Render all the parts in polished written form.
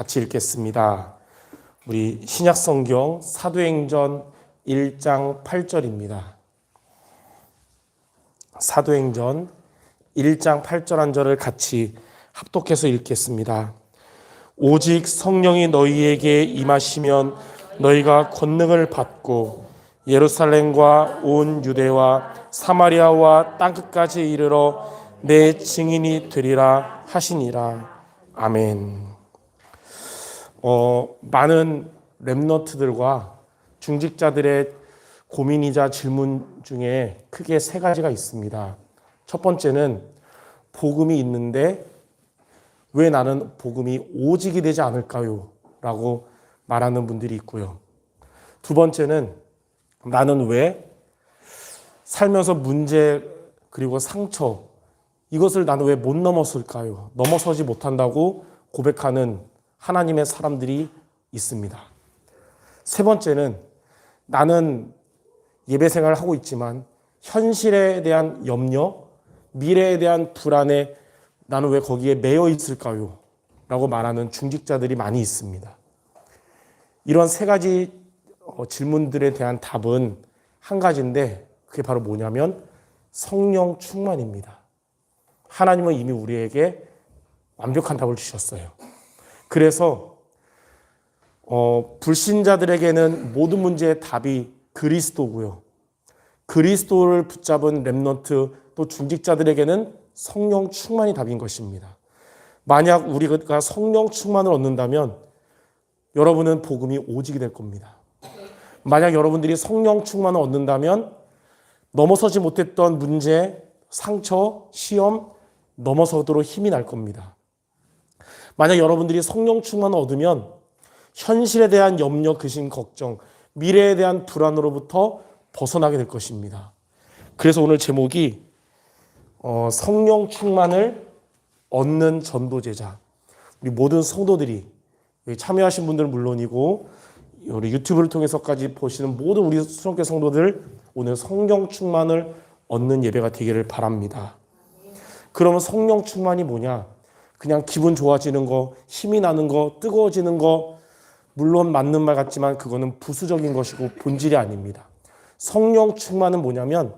같이 읽겠습니다. 우리 신약성경 사도행전 1장 8절입니다. 사도행전 1장 8절 한 절을 같이 합독해서 읽겠습니다. 오직 성령이 너희에게 임하시면 너희가 권능을 받고 예루살렘과 온 유대와 사마리아와 땅끝까지 이르러 내 증인이 되리라 하시니라. 아멘. 많은 렘넌트들과 중직자들의 고민이자 질문 중에 크게 세 가지가 있습니다. 첫 번째는 복음이 있는데 왜 나는 복음이 오직이 되지 않을까요? 라고 말하는 분들이 있고요. 두 번째는 나는 왜 살면서 문제 그리고 상처 이것을 나는 왜 못 넘었을까요? 넘어서지 못한다고 고백하는 하나님의 사람들이 있습니다. 세 번째는 나는 예배 생활을 하고 있지만 현실에 대한 염려, 미래에 대한 불안에 나는 왜 거기에 매여 있을까요? 라고 말하는 중직자들이 많이 있습니다. 이런 세 가지 질문들에 대한 답은 한 가지인데 그게 바로 뭐냐면 성령 충만입니다. 하나님은 이미 우리에게 완벽한 답을 주셨어요. 그래서 불신자들에게는 모든 문제의 답이 그리스도고요. 그리스도를 붙잡은 렘넌트 또 중직자들에게는 성령 충만이 답인 것입니다. 만약 우리가 성령 충만을 얻는다면 여러분은 복음이 오직이 될 겁니다. 만약 여러분들이 성령 충만을 얻는다면 넘어서지 못했던 문제, 상처, 시험 넘어서도록 힘이 날 겁니다. 만약 여러분들이 성령 충만을 얻으면 현실에 대한 염려, 근심, 걱정, 미래에 대한 불안으로부터 벗어나게 될 것입니다. 그래서 오늘 제목이 성령 충만을 얻는 전도제자. 우리 모든 성도들이 참여하신 분들은 물론이고 우리 유튜브를 통해서까지 보시는 모든 우리 수련회 성도들 오늘 성령 충만을 얻는 예배가 되기를 바랍니다. 그러면 성령 충만이 뭐냐? 그냥 기분 좋아지는 거, 힘이 나는 거, 뜨거워지는 거 물론 맞는 말 같지만 그거는 부수적인 것이고 본질이 아닙니다. 성령 충만은 뭐냐면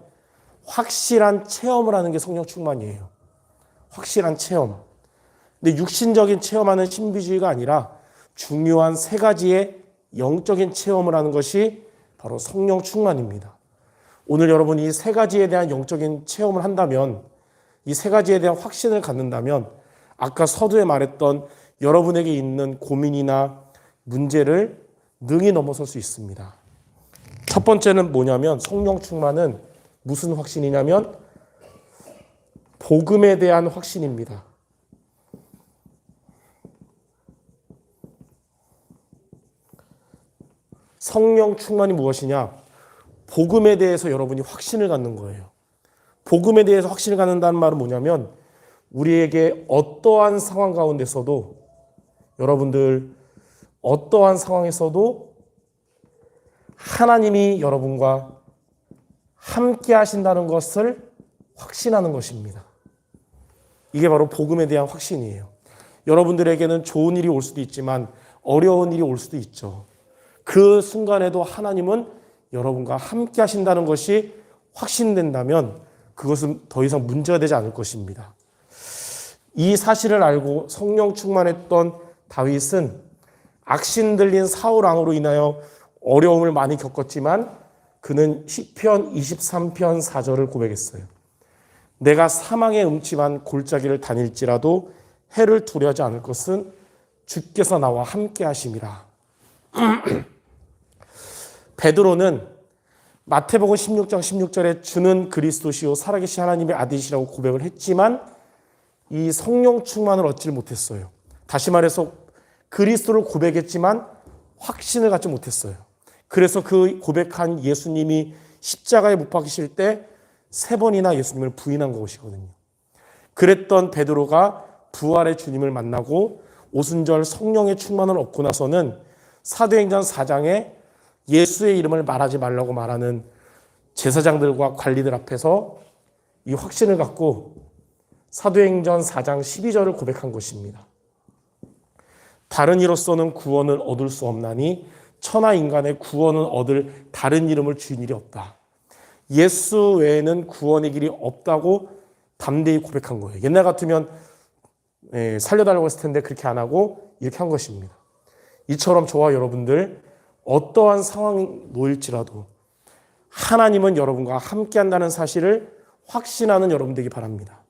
확실한 체험을 하는 게 성령 충만이에요. 확실한 체험. 근데 육신적인 체험하는 신비주의가 아니라 중요한 세 가지의 영적인 체험을 하는 것이 바로 성령 충만입니다. 오늘 여러분이 이 세 가지에 대한 영적인 체험을 한다면 이 세 가지에 대한 확신을 갖는다면 아까 서두에 말했던 여러분에게 있는 고민이나 문제를 능히 넘어설 수 있습니다. 첫 번째는 뭐냐면 성령 충만은 무슨 확신이냐면 복음에 대한 확신입니다. 성령 충만이 무엇이냐? 복음에 대해서 여러분이 확신을 갖는 거예요. 복음에 대해서 확신을 갖는다는 말은 뭐냐면 우리에게 어떠한 상황 가운데서도 여러분들 어떠한 상황에서도 하나님이 여러분과 함께 하신다는 것을 확신하는 것입니다. 이게 바로 복음에 대한 확신이에요. 여러분들에게는 좋은 일이 올 수도 있지만 어려운 일이 올 수도 있죠. 그 순간에도 하나님은 여러분과 함께 하신다는 것이 확신된다면 그것은 더 이상 문제가 되지 않을 것입니다. 이 사실을 알고 성령 충만했던 다윗은 악신 들린 사울 왕으로 인하여 어려움을 많이 겪었지만 그는 시편 23편 4절을 고백했어요. 내가 사망의 음침한 골짜기를 다닐지라도 해를 두려워하지 않을 것은 주께서 나와 함께 하심이라. 베드로는 마태복음 16장 16절에 주는 그리스도시요 살아계신 하나님의 아들이시라고 고백을 했지만 이 성령 충만을 얻지 못했어요. 다시 말해서 그리스도를 고백했지만 확신을 갖지 못했어요. 그래서 그 고백한 예수님이 십자가에 못 박히실 때 3번이나 예수님을 부인한 것이거든요. 그랬던 베드로가 부활의 주님을 만나고 오순절 성령의 충만을 얻고 나서는 사도행전 4장에 예수의 이름을 말하지 말라고 말하는 제사장들과 관리들 앞에서 이 확신을 갖고 사도행전 4장 12절을 고백한 것입니다. 다른 이로서는 구원을 얻을 수 없나니 천하 인간의 구원을 얻을 다른 이름을 주인 일이 없다. 예수 외에는 구원의 길이 없다고 담대히 고백한 거예요. 옛날 같으면 살려달라고 했을 텐데 그렇게 안 하고 이렇게 한 것입니다. 이처럼 저와 여러분들 어떠한 상황에 놓일지라도 하나님은 여러분과 함께 한다는 사실을 확신하는 여러분 되기 바랍니다.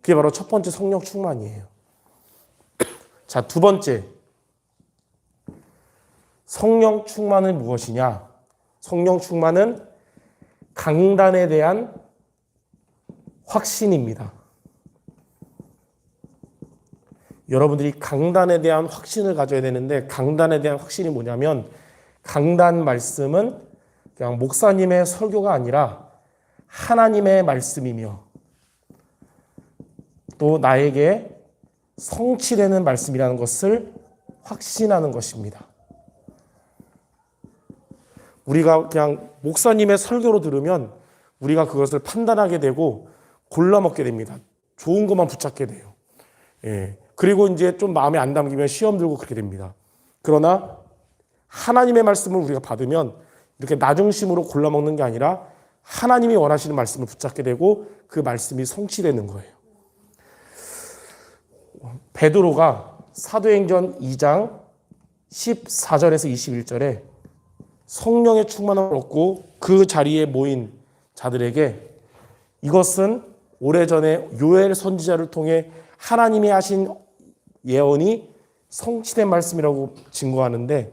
그게 바로 첫 번째 성령 충만이에요. 자, 두 번째. 성령 충만은 무엇이냐? 성령 충만은 강단에 대한 확신입니다. 여러분들이 강단에 대한 확신을 가져야 되는데 강단에 대한 확신이 뭐냐면 강단 말씀은 그냥 목사님의 설교가 아니라 하나님의 말씀이며 또 나에게 성취되는 말씀이라는 것을 확신하는 것입니다. 우리가 그냥 목사님의 설교로 들으면 우리가 그것을 판단하게 되고 골라먹게 됩니다. 좋은 것만 붙잡게 돼요. 그리고 이제 좀 마음에 안 담기면 시험 들고 그렇게 됩니다. 그러나 하나님의 말씀을 우리가 받으면 이렇게 나중심으로 골라먹는 게 아니라 하나님이 원하시는 말씀을 붙잡게 되고 그 말씀이 성취되는 거예요. 베드로가 사도행전 2장 14절에서 21절에 성령의 충만함을 얻고 그 자리에 모인 자들에게 이것은 오래전에 요엘 선지자를 통해 하나님이 하신 예언이 성취된 말씀이라고 증거하는데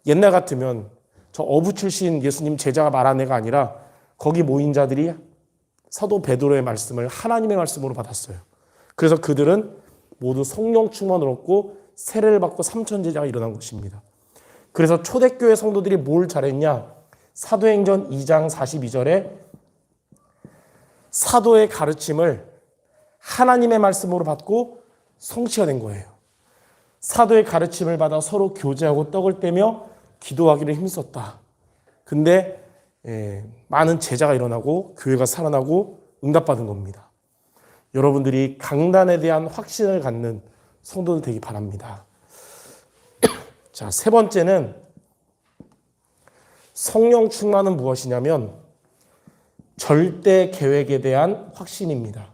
옛날 같으면 저 어부 출신 예수님 제자가 말한 애가 아니라 거기 모인 자들이 사도 베드로의 말씀을 하나님의 말씀으로 받았어요. 그래서 그들은 모두 성령 충만을 얻고 세례를 받고 삼천제자가 일어난 것입니다. 그래서 초대교회 성도들이 뭘 잘했냐? 사도행전 2장 42절에 사도의 가르침을 하나님의 말씀으로 받고 성취가 된 거예요. 사도의 가르침을 받아 서로 교제하고 떡을 떼며 기도하기를 힘썼다. 근데 많은 제자가 일어나고 교회가 살아나고 응답받은 겁니다. 여러분들이 강단에 대한 확신을 갖는 성도들 되기 바랍니다. 자, 세 번째는 성령 충만은 무엇이냐면 절대 계획에 대한 확신입니다.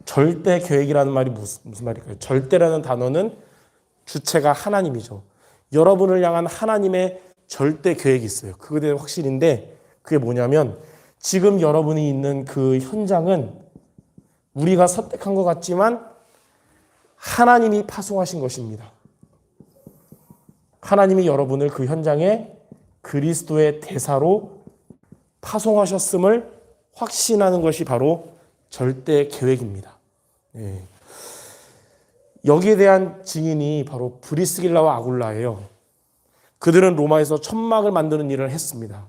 절대 계획이라는 말이 무슨 말일까요? 절대라는 단어는 주체가 하나님이죠. 여러분을 향한 하나님의 절대 계획이 있어요. 그거에 대한 확신인데 그게 뭐냐면 지금 여러분이 있는 그 현장은 우리가 선택한 것 같지만 하나님이 파송하신 것입니다. 하나님이 여러분을 그 현장에 그리스도의 대사로 파송하셨음을 확신하는 것이 바로 절대 계획입니다. 여기에 대한 증인이 바로 브리스길라와 아굴라예요. 그들은 로마에서 천막을 만드는 일을 했습니다.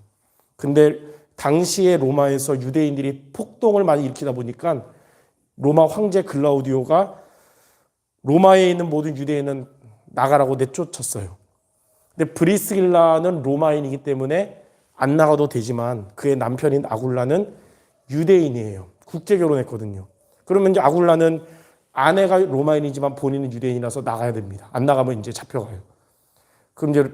근데 당시에 로마에서 유대인들이 폭동을 많이 일으키다 보니까 로마 황제 글라우디오가 로마에 있는 모든 유대인은 나가라고 내쫓았어요. 근데 브리스길라는 로마인이기 때문에 안 나가도 되지만 그의 남편인 아굴라는 유대인이에요. 국제 결혼했거든요. 그러면 이제 아굴라는 아내가 로마인이지만 본인은 유대인이라서 나가야 됩니다. 안 나가면 이제 잡혀가요. 그럼 이제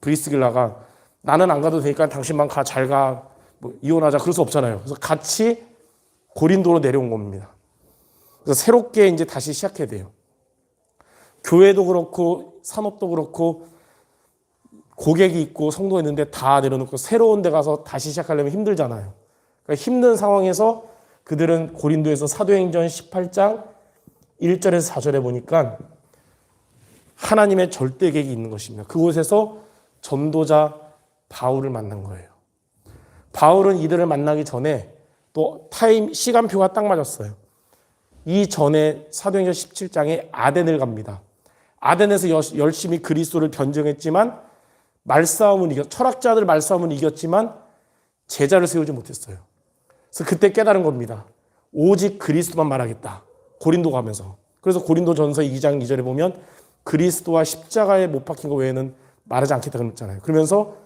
브리스길라가 나는 안 가도 되니까 당신만 가, 잘 가, 뭐 이혼하자 그럴 수 없잖아요. 그래서 같이 고린도로 내려온 겁니다. 그래서 새롭게 이제 다시 시작해야 돼요. 교회도 그렇고 산업도 그렇고 고객이 있고 성도가 있는데 다 내려놓고 새로운 데 가서 다시 시작하려면 힘들잖아요. 그러니까 힘든 상황에서 그들은 고린도에서 사도행전 18장 1절에서 4절에 보니까 하나님의 절대 계획이 있는 것입니다. 그곳에서 전도자 바울을 만난 거예요. 바울은 이들을 만나기 전에 또 시간표가 딱 맞았어요. 이 전에 사도행전 17장에 아덴을 갑니다. 아덴에서 열심히 그리스도를 변증했지만 철학자들 말싸움은 이겼지만 제자를 세우지 못했어요. 그래서 그때 깨달은 겁니다. 오직 그리스도만 말하겠다. 고린도 가면서. 그래서 고린도전서 2장 2절에 보면 그리스도와 십자가에 못 박힌 거 외에는 말하지 않겠다 그랬잖아요. 그러면서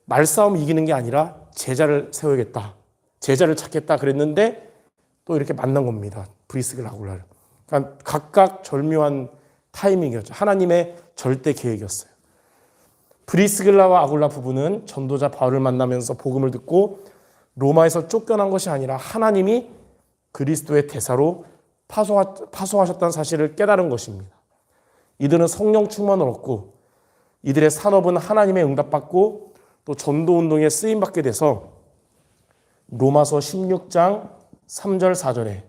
말싸움 이기는 게 아니라 제자를 세워야겠다. 제자를 찾겠다 그랬는데 또 이렇게 만난 겁니다. 브리스길라 아굴라를. 그러니까 각각 절묘한 타이밍이었죠. 하나님의 절대 계획이었어요. 브리스길라와 아굴라 부부는 전도자 바울을 만나면서 복음을 듣고 로마에서 쫓겨난 것이 아니라 하나님이 그리스도의 대사로 파송하셨다는 사실을 깨달은 것입니다. 이들은 성령 충만을 얻고 이들의 산업은 하나님의 응답받고 또 전도운동에 쓰임받게 돼서 로마서 16장 3절 4절에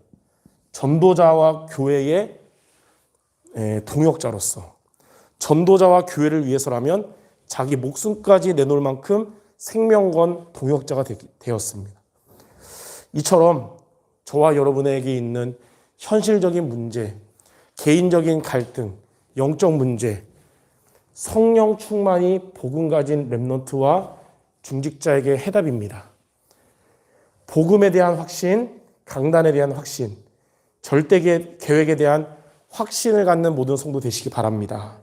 전도자와 교회의 동역자로서 전도자와 교회를 위해서라면 자기 목숨까지 내놓을 만큼 생명 건 동역자가 되었습니다. 이처럼 저와 여러분에게 있는 현실적인 문제, 개인적인 갈등, 영적 문제, 성령 충만이 복음 가진 렘넌트와 중직자에게 해답입니다. 복음에 대한 확신, 강단에 대한 확신, 절대 계획에 대한 확신을 갖는 모든 성도 되시기 바랍니다.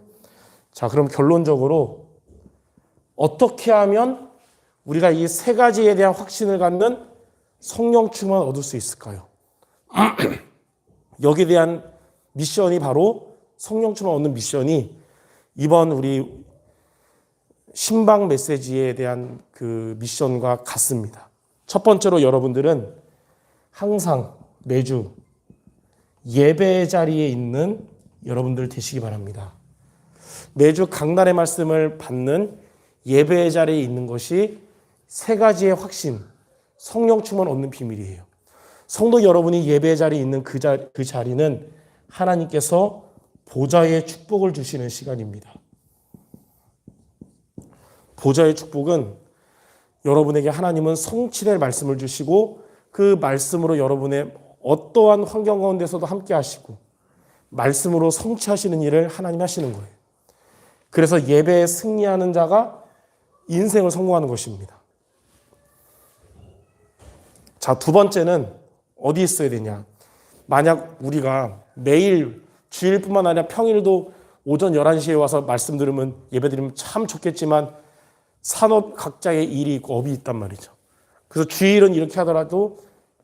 자, 그럼 결론적으로 어떻게 하면 우리가 이 세 가지에 대한 확신을 갖는 성령 충만을 얻을 수 있을까요? 여기에 대한 미션이 바로 성령 충만 얻는 미션이 이번 우리 신방 메시지에 대한 그 미션과 같습니다. 첫 번째로 여러분들은 항상 매주 예배 자리에 있는 여러분들 되시기 바랍니다. 매주 강단의 말씀을 받는 예배 자리에 있는 것이 세 가지의 확신, 성령 충만 얻는 비밀이에요. 성도 여러분이 예배 자리에 있는 그 자리는 하나님께서 보좌의 축복을 주시는 시간입니다. 보좌의 축복은 여러분에게 하나님은 성취될 말씀을 주시고 그 말씀으로 여러분의 어떠한 환경 가운데서도 함께 하시고 말씀으로 성취하시는 일을 하나님 하시는 거예요. 그래서 예배에 승리하는 자가 인생을 성공하는 것입니다. 자, 두 번째는 어디 있어야 되냐? 만약 우리가 매일 주일뿐만 아니라 평일도 오전 11시에 와서 말씀 들으면 예배 드리면 참 좋겠지만 산업 각자의 일이 있고 업이 있단 말이죠. 그래서 주일은 이렇게 하더라도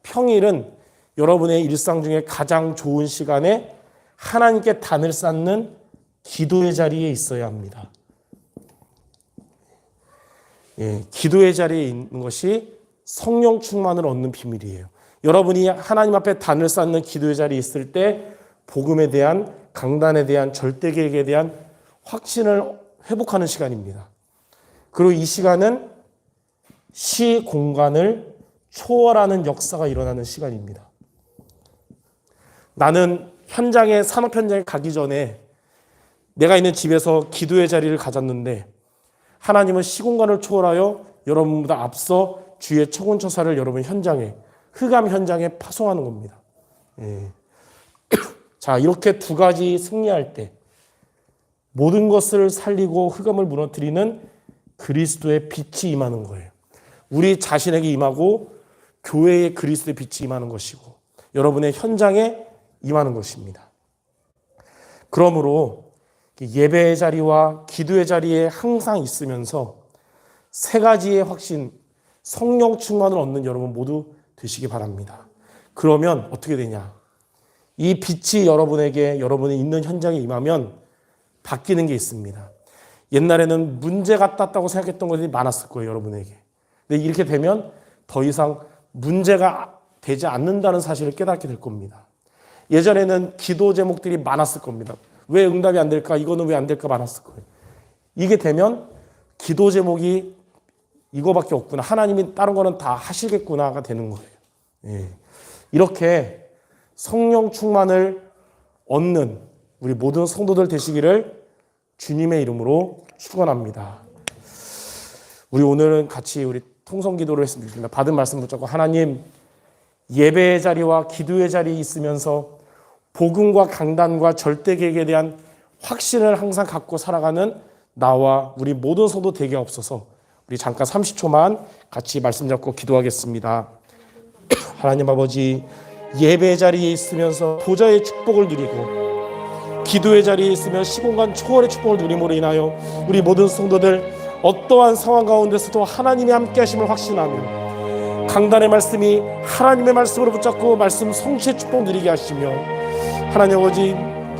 평일은 여러분의 일상 중에 가장 좋은 시간에 하나님께 단을 쌓는 기도의 자리에 있어야 합니다. 기도의 자리에 있는 것이 성령 충만을 얻는 비밀이에요. 여러분이 하나님 앞에 단을 쌓는 기도의 자리에 있을 때 복음에 대한 강단에 대한 절대 계획에 대한 확신을 회복하는 시간입니다. 그리고 이 시간은 시 공간을 초월하는 역사가 일어나는 시간입니다. 나는 산업 현장에 가기 전에 내가 있는 집에서 기도의 자리를 가졌는데 하나님은 시공간을 초월하여 여러분보다 앞서 주의 천군천사를 여러분 현장에 흑암 현장에 파송하는 겁니다. 자, 이렇게 두 가지 승리할 때 모든 것을 살리고 흑암을 무너뜨리는 그리스도의 빛이 임하는 거예요. 우리 자신에게 임하고 교회에 그리스도의 빛이 임하는 것이고 여러분의 현장에 임하는 것입니다. 그러므로 예배의 자리와 기도의 자리에 항상 있으면서 세 가지의 확신, 성령 충만을 얻는 여러분 모두 되시기 바랍니다. 그러면 어떻게 되냐? 이 빛이 여러분이 있는 현장에 임하면 바뀌는 게 있습니다. 옛날에는 문제 같았다고 생각했던 것들이 많았을 거예요, 여러분에게. 근데 이렇게 되면 더 이상 문제가 되지 않는다는 사실을 깨닫게 될 겁니다. 예전에는 기도 제목들이 많았을 겁니다. 왜 응답이 안 될까? 이거는 왜 안 될까? 많았을 거예요. 이게 되면 기도 제목이 이거밖에 없구나. 하나님이 다른 거는 다 하시겠구나가 되는 거예요. 이렇게 성령 충만을 얻는 우리 모든 성도들 되시기를 주님의 이름으로 축원합니다. 우리 오늘은 같이 우리 통성 기도를 했으면 좋겠습니다. 받은 말씀 붙잡고 하나님, 예배의 자리와 기도의 자리에 있으면서 복음과 강단과 절대 계획에 대한 확신을 항상 갖고 살아가는 나와 우리 모든 성도 되게 없어서 우리 잠깐 30초만 같이 말씀 잡고 기도하겠습니다. 하나님 아버지, 예배의 자리에 있으면서 보좌의 축복을 누리고 기도의 자리에 있으면 시공간 초월의 축복을 누림으로 인하여 우리 모든 성도들 어떠한 상황 가운데서도 하나님의 함께 하심을 확신하며 강단의 말씀이 하나님의 말씀으로 붙잡고 말씀 성취의 축복 누리게 하시며, 하나님 아버지,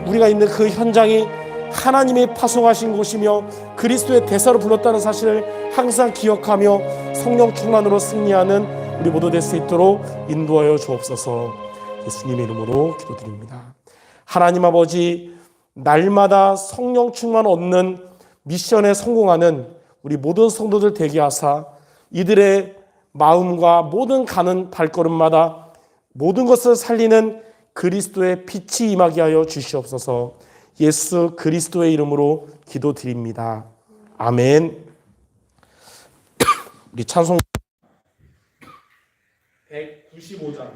우리가 있는 그 현장이 하나님이 파송하신 곳이며 그리스도의 대사로 불렀다는 사실을 항상 기억하며 성령 충만으로 승리하는 우리 모두 될 수 있도록 인도하여 주옵소서. 예수님의 이름으로 기도드립니다. 하나님 아버지, 날마다 성령 충만 얻는 미션에 성공하는 우리 모든 성도들 되게 하사 이들의 마음과 모든 가는 발걸음마다 모든 것을 살리는 그리스도의 빛이 임하게 하여 주시옵소서. 예수 그리스도의 이름으로 기도드립니다. 아멘. 우리 찬송 195장